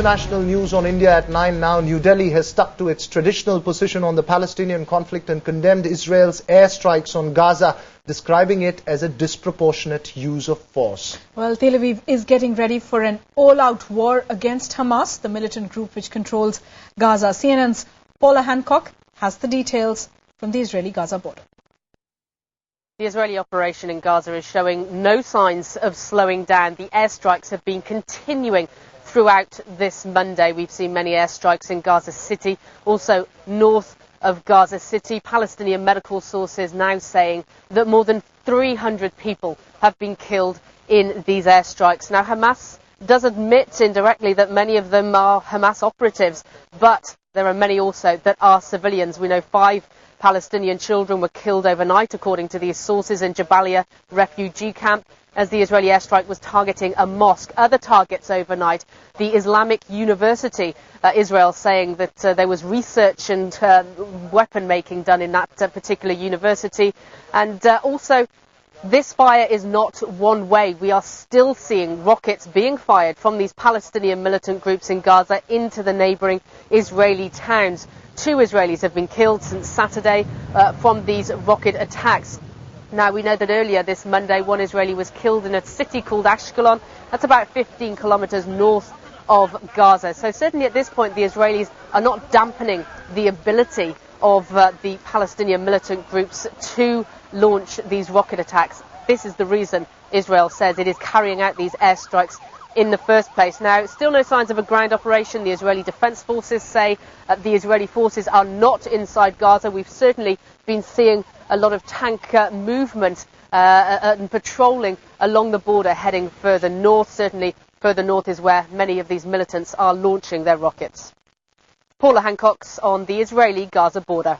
international news on India at 9 now. New Delhi has stuck to its traditional position on the Palestinian conflict and condemned Israel's airstrikes on Gaza, describing it as a disproportionate use of force. Well, Tel Aviv is getting ready for an all-out war against Hamas, the militant group which controls Gaza. CNN's Paula Hancock has the details from the Israeli-Gaza border. The Israeli operation in Gaza is showing no signs of slowing down. The airstrikes have been continuing throughout this Monday. We've seen many airstrikes in Gaza City, also north of Gaza City. Palestinian medical sources now saying that more than 300 people have been killed in these airstrikes. Now, Hamas does admit indirectly that many of them are Hamas operatives, but there are many also that are civilians. We know 5 Palestinian children were killed overnight, according to these sources, in Jabalia refugee camp, as the Israeli airstrike was targeting a mosque. Other targets overnight, the Islamic University, Israel saying that there was research and weapon making done in that particular university. And also, this fire is not one way. We are still seeing rockets being fired from these Palestinian militant groups in Gaza into the neighbouring Israeli towns. 2 Israelis have been killed since Saturday from these rocket attacks. Now, we know that earlier this Monday, 1 Israeli was killed in a city called Ashkelon. That's about 15 kilometres north of Gaza. So certainly at this point, the Israelis are not dampening the ability of the Palestinian militant groups to launch these rocket attacks. This is the reason Israel says it is carrying out these airstrikes in the first place. Now, still no signs of a ground operation. The Israeli Defence Forces say the Israeli forces are not inside Gaza. We've certainly been seeing a lot of tank movement and patrolling along the border heading further north. Certainly further north is where many of these militants are launching their rockets. Paula Hancock on the Israeli-Gaza border.